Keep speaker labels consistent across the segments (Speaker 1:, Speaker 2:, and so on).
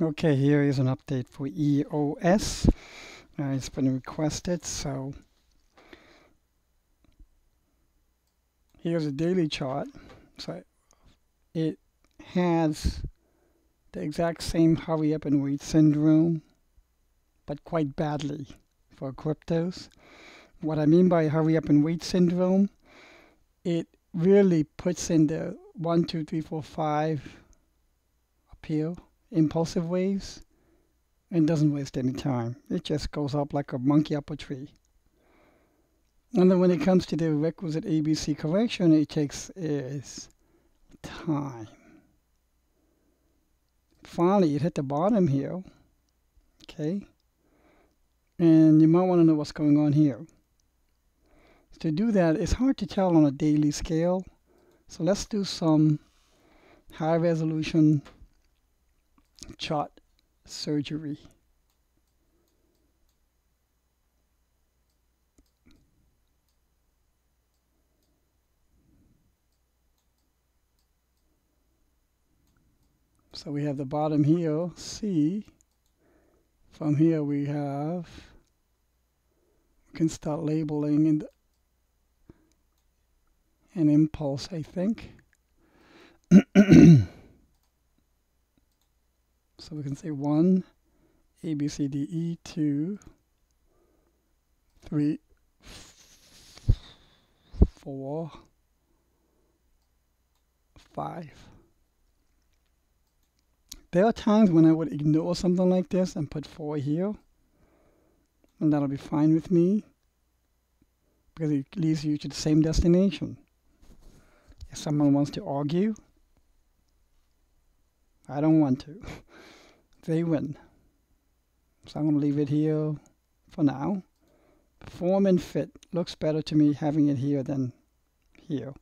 Speaker 1: Okay, here is an update for EOS. It's been requested, so here's a daily chart. So it has the exact same hurry up and wait syndrome, but quite badly for cryptos. What I mean by hurry up and wait syndrome, it really puts in the 1, 2, 3, 4, 5 up here, impulsive waves, and doesn't waste any time. It just goes up like a monkey up a tree. And then when it comes to the requisite ABC correction, it takes its time. Finally, it hit the bottom here. Okay. And you might want to know what's going on here. To do that, it's hard to tell on a daily scale. So let's do some high resolution chart surgery. So we have the bottom here, C. From here we can start labeling in an impulse, I think. So we can say 1, A, B, C, D, E, 2, 3, 4, 5. There are times when I would ignore something like this and put 4 here, and that'll be fine with me because it leads you to the same destination. If someone wants to argue, I don't want to. They win. So I'm going to leave it here for now. Form and fit looks better to me having it here than here.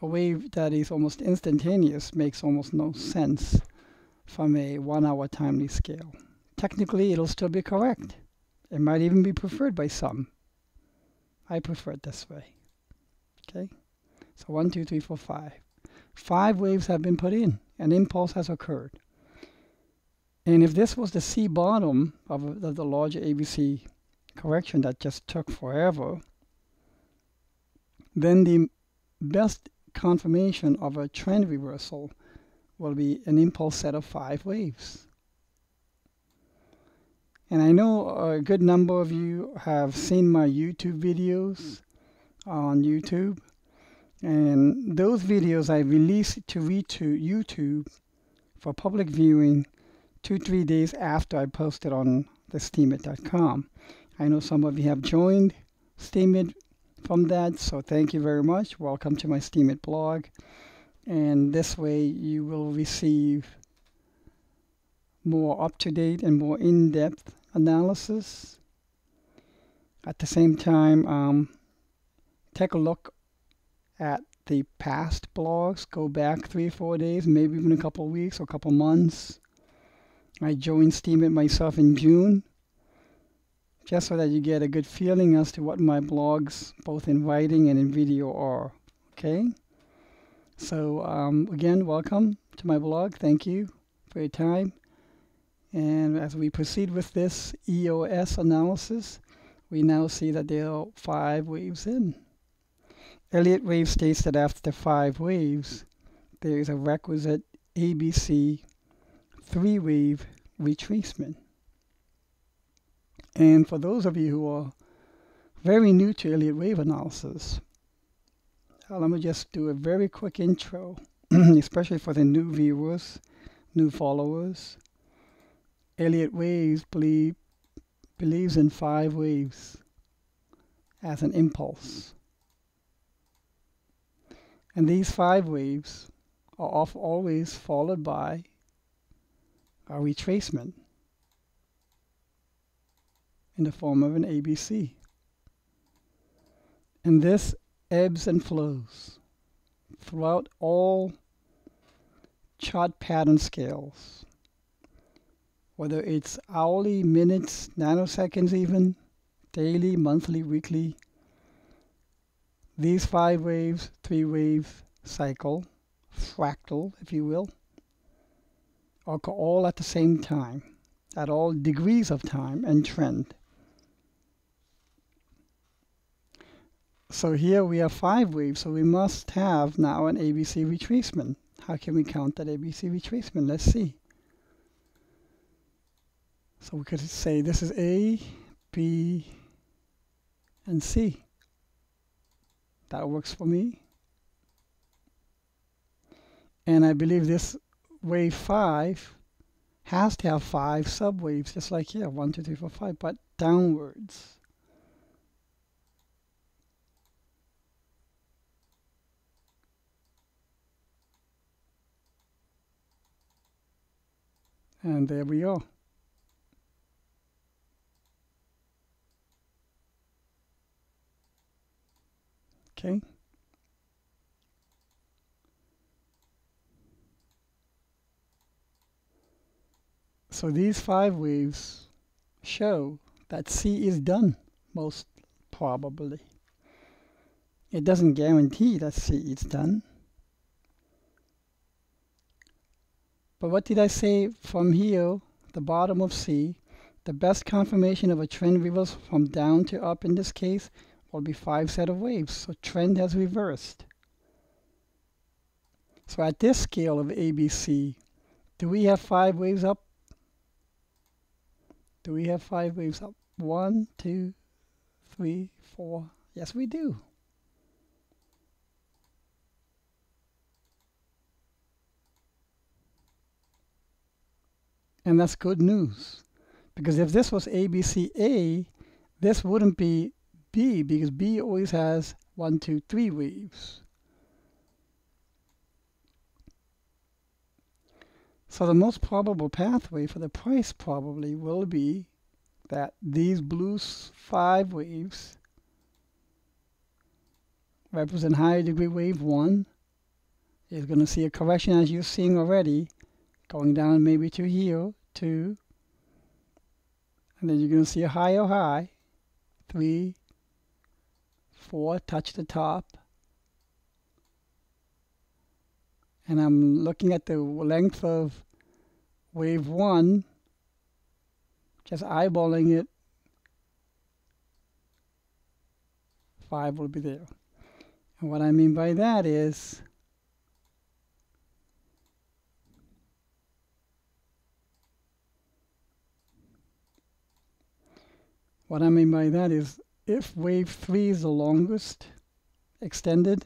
Speaker 1: A wave that is almost instantaneous makes almost no sense from a 1 hour timely scale. Technically, it'll still be correct. It might even be preferred by some. I prefer it this way. Okay? So 1, 2, 3, 4, 5. 5 waves have been put in. An impulse has occurred. And if this was the C bottom of the larger ABC correction that just took forever, then the best confirmation of a trend reversal will be an impulse set of 5 waves. And I know a good number of you have seen my YouTube videos on YouTube. And those videos I release to YouTube for public viewing 2-3 days after I post it on the steemit.com. I know some of you have joined Steemit from that, so thank you very much. Welcome to my Steemit blog. And this way you will receive more up-to-date and more in-depth analysis. At the same time, take a look at the past blogs. Go back 3 or 4 days, maybe even a couple of weeks or a couple of months. I joined Steemit myself in June, just so that you get a good feeling as to what my blogs, both in writing and in video, are. Okay? So again, welcome to my blog. Thank you for your time. And as we proceed with this EOS analysis, we now see that there are 5 waves in. Elliott wave states that after 5 waves, there is a requisite ABC 3-wave retracement. And for those of you who are very new to Elliott wave analysis, let me just do a very quick intro, especially for the new viewers, new followers. Elliott waves believes in 5 waves as an impulse. And these 5 waves are always followed by a retracement in the form of an ABC. And this ebbs and flows throughout all chart pattern scales, whether it's hourly, minutes, nanoseconds even, daily, monthly, weekly. These 5 waves, 3-wave cycle, fractal, if you will, occur all at the same time, at all degrees of time and trend. So here we have 5 waves, so we must have now an ABC retracement. How can we count that ABC retracement? Let's see. So we could say this is A, B, and C. That works for me. And I believe this wave 5 has to have 5 subwaves, just like here, 1, 2, 3, 4, 5, but downwards. And there we are. Okay. So these 5 waves show that C is done, most probably. It doesn't guarantee that C is done. But what did I say from here, the bottom of C, the best confirmation of a trend reversal from down to up in this case will be 5 set of waves. So trend has reversed. So at this scale of ABC, do we have 5 waves up? Do we have 5 waves up? 1, 2, 3, 4. Yes, we do. And that's good news. Because if this was ABCA, this wouldn't be B, because B always has 1, 2, 3 waves. So the most probable pathway for the price probably will be that these blue 5 waves represent higher degree wave 1. Is going to see a correction, as you're seeing already, going down maybe to here, 2. And then you're going to see a higher high, 3, 4, touch the top. And I'm looking at the length of wave 1, just eyeballing it. 5 will be there. And what I mean by that is if wave 3 is the longest extended,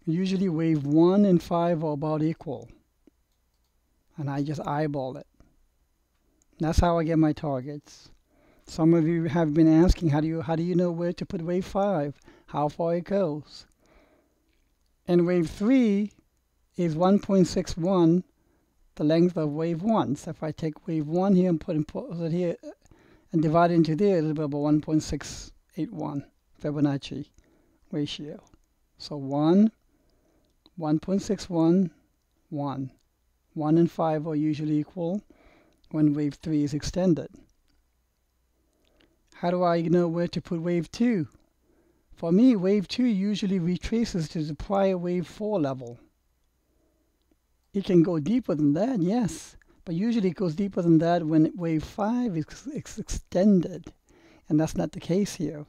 Speaker 1: usually wave 1 and 5 are about equal. And I just eyeball it. That's how I get my targets. Some of you have been asking, how do you know where to put wave 5? How far it goes? And wave 3 is 1.61, the length of wave 1. So if I take wave 1 here and put it here and divide it into there, it'll be about 1.681 Fibonacci ratio. So 1, 1.61, 1. 1 and 5 are usually equal when wave 3 is extended. How do I know where to put wave 2? For me, wave 2 usually retraces to the prior wave 4 level. It can go deeper than that, yes, but usually it goes deeper than that when wave 5 is extended, and that's not the case here.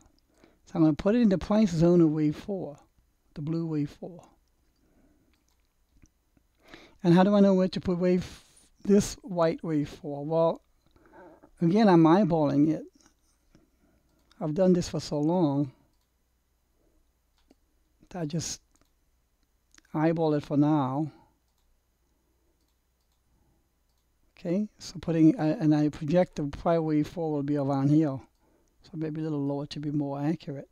Speaker 1: So I'm going to put it in the price zone of wave 4, the blue wave 4. And how do I know where to put this white wave 4? Well, again, I'm eyeballing it. I've done this for so long that I just eyeball it for now. Okay, so and I project the prior wave 4 will be around here. So maybe a little lower to be more accurate.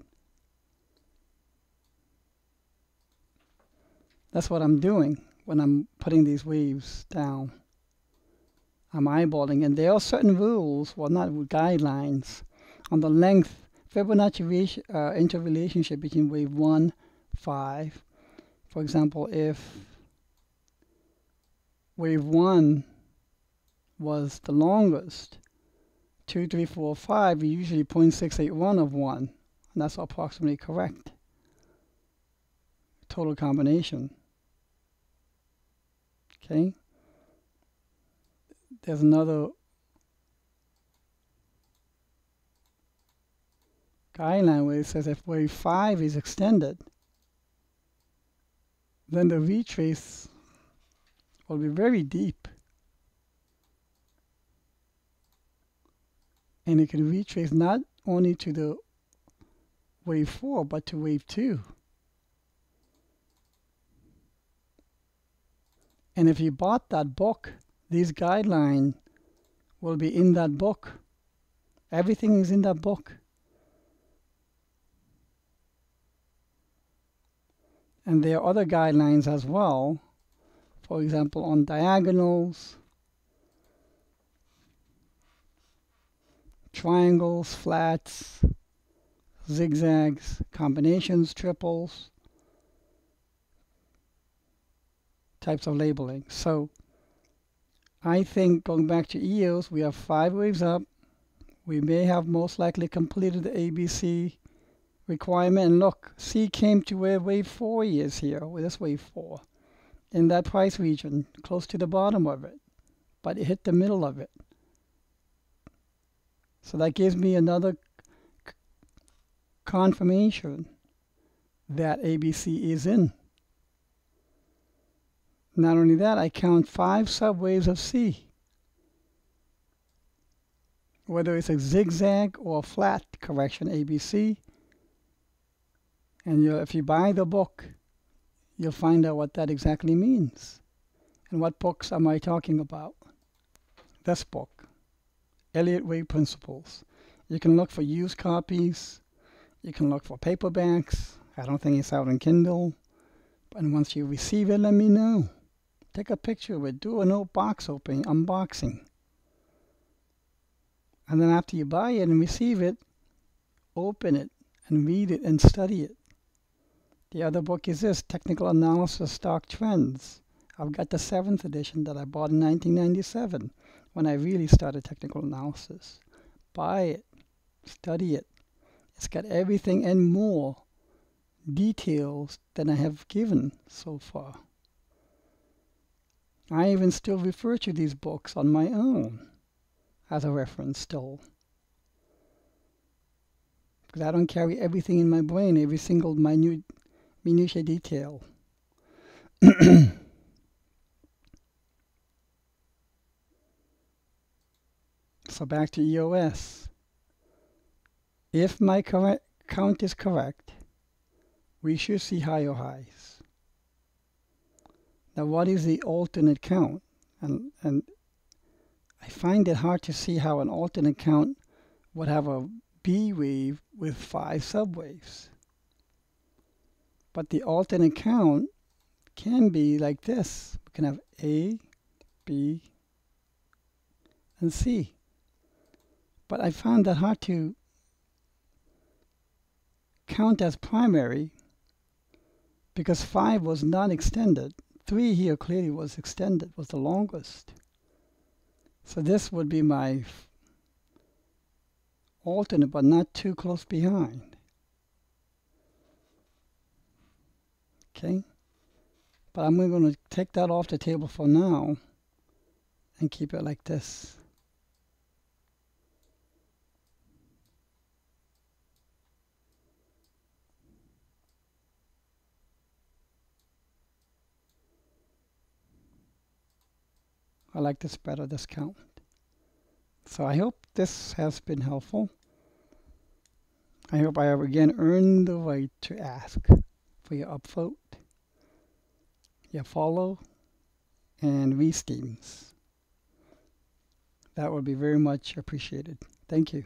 Speaker 1: That's what I'm doing when I'm putting these waves down. I'm eyeballing, and there are certain rules, well, not guidelines, on the length, Fibonacci interrelationship between wave 1, 5. For example, if wave 1 was the longest, 2, 3, 4, 5, usually 0.681 of 1, and that's approximately correct. Total combination. Okay? there's another guideline where it says if wave 5 is extended, then the retrace will be very deep. And it can retrace not only to the wave 4, but to wave 2. And if you bought that book, these guidelines will be in that book. Everything is in that book. And there are other guidelines as well, for example, on diagonals, triangles, flats, zigzags, combinations, triples, types of labeling. So I think going back to EOS, we have 5 waves up. We may have most likely completed the ABC requirement. And look, C came to where wave 4 is here, with this wave 4, in that price region, close to the bottom of it, but it hit the middle of it. So that gives me another confirmation that ABC is in. Not only that, I count 5 subwaves of C. Whether it's a zigzag or a flat correction, ABC. And if you buy the book, you'll find out what that exactly means. And what books am I talking about? This book, Elliott Wave Principles. You can look for used copies. You can look for paperbacks. I don't think it's out on Kindle. But once you receive it, let me know. Take a picture of it. Do an box opening, unboxing. And then after you buy it and receive it, open it and read it and study it. The other book is this, Technical Analysis Stock Trends. I've got the 7th edition that I bought in 1997 when I really started technical analysis. Buy it. Study it. It's got everything and more details than I have given so far. I even still refer to these books on my own as a reference still. Because I don't carry everything in my brain, every single minutiae detail. So back to EOS. If my count is correct, we should see higher highs. Now what is the alternate count? And I find it hard to see how an alternate count would have a B wave with 5 subwaves. But the alternate count can be like this. We can have A, B, and C. But I found that hard to count as primary because 5 was not extended. 3 here clearly was extended, was the longest. So this would be my alternate, but not too close behind. Okay? But I'm going to take that off the table for now and keep it like this. I like this better, this count. So I hope this has been helpful. I hope I have again earned the right to ask for your upvote, your follow, and resteams. That would be very much appreciated. Thank you.